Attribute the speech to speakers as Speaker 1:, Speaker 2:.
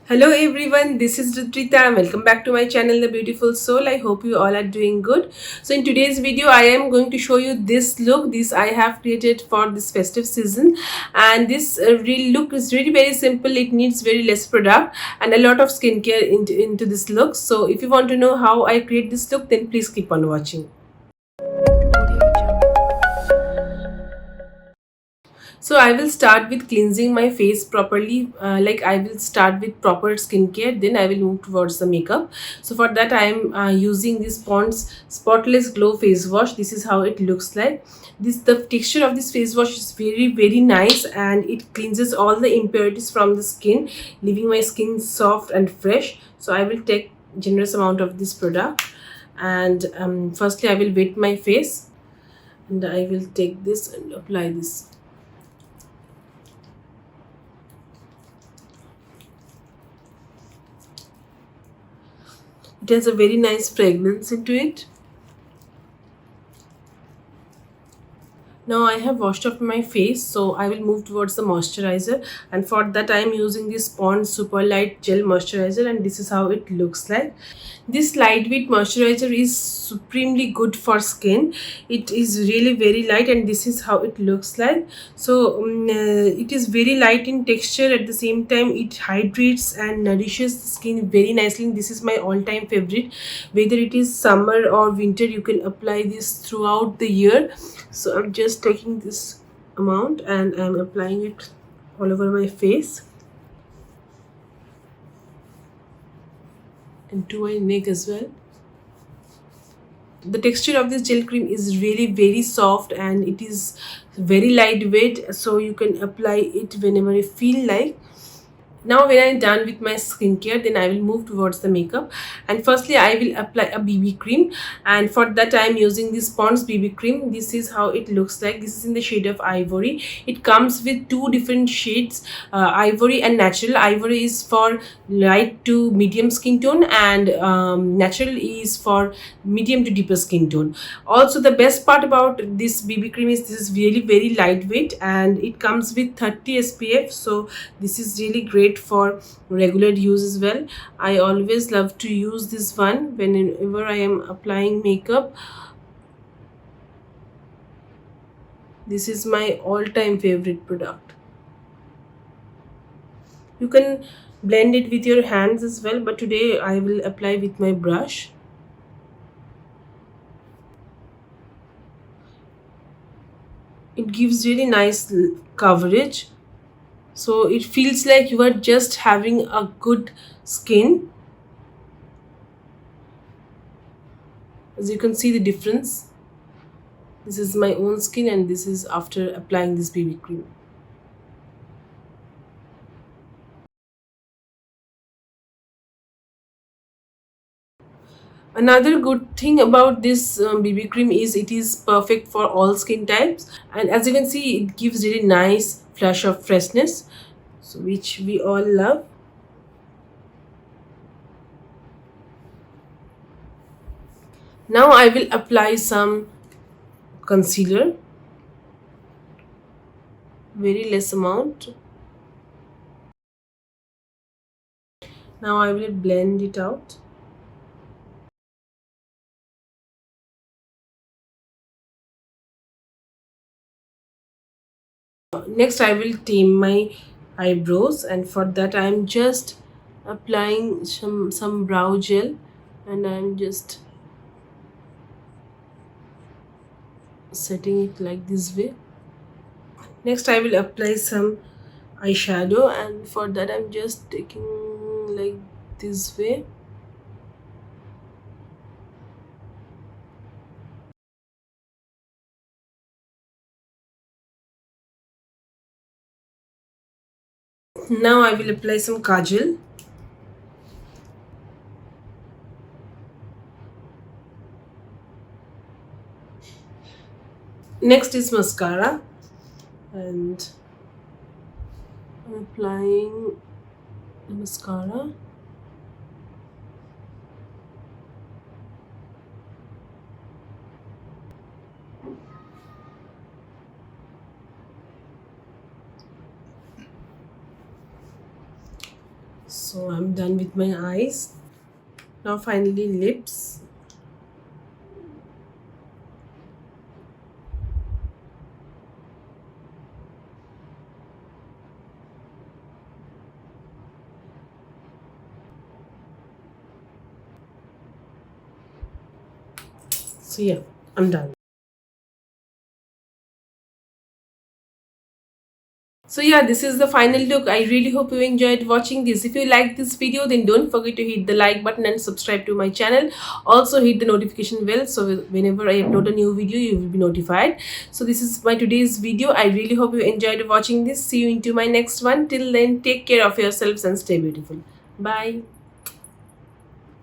Speaker 1: Hello everyone, this is Rutrita and welcome back to my channel The Beautiful Soul. I hope you all are doing good. So in today's video I am going to show you this look. This I have created for this festive season, and this real look is really very simple. It needs very less product and a lot of skincare into this look. So if you want to know how I create this look, then please keep on watching. So I will start with cleansing my face properly. Like I will start with proper skincare, then I will move towards the makeup. So for that I am using this Pond's Spotless Glow face wash. This is how it looks like. The texture of this face wash is very nice, and it cleanses all the impurities from the skin, leaving my skin soft and fresh. So I will take generous amount of this product, and firstly I will wet my face, and I will take this and apply this. It has a very nice fragrance into it. Now I have washed off my face, so I will move towards the moisturizer, and for that I am using this Pond Super Light Gel Moisturizer, and this is how it looks like. This lightweight moisturizer is supremely good for skin. It is really very light, and this is how it looks like. So it is very light in texture. At the same time it hydrates and nourishes the skin very nicely. This is my all-time favorite. Whether it is summer or winter, you can apply this throughout the year. So I'm just taking this amount and I'm applying it all over my face and to my neck as well. The texture of this gel cream is really very soft, and it is very lightweight, so you can apply it whenever you feel like. Now when I'm done with my skincare, then I will move towards the makeup, and firstly I will apply a BB cream, and for that I am using this Pond's BB cream. This is how it looks like. This is in the shade of Ivory. It comes with two different shades, Ivory and Natural. Ivory is for light to medium skin tone, and Natural is for medium to deeper skin tone. Also, the best part about this BB cream is this is really very lightweight, and it comes with 30 SPF. So this is really great for regular use as well. I always love to use this one whenever I am applying makeup. This is my all-time favorite product. You can blend it with your hands as well, but today I will apply with my brush. It gives really nice coverage, so it feels like you are just having a good skin. As you can see the difference, this is my own skin and this is after applying this BB cream. Another good thing about this BB cream is it is perfect for all skin types, and as you can see it gives really nice flush of freshness, so which we all love. Now I will apply some concealer, very less amount. Now I will blend it out. Next I will tame my eyebrows, and for that I am just applying some brow gel, and I am just setting it like this way. Next I will apply some eyeshadow, and for that I'm just taking like this way. Now I will apply some kajal. Next is mascara, and I'm applying the mascara. So So I'm done with my eyes. Now finally lips. So yeah, I'm done. So yeah, this is the final look. I really hope you enjoyed watching this. If you like this video, then don't forget to hit the like button and subscribe to my channel. Also hit the notification bell so whenever I upload a new video, you will be notified. So this is my today's video. I really hope you enjoyed watching this. See you into my next one. Till then, take care of yourselves and stay beautiful. Bye.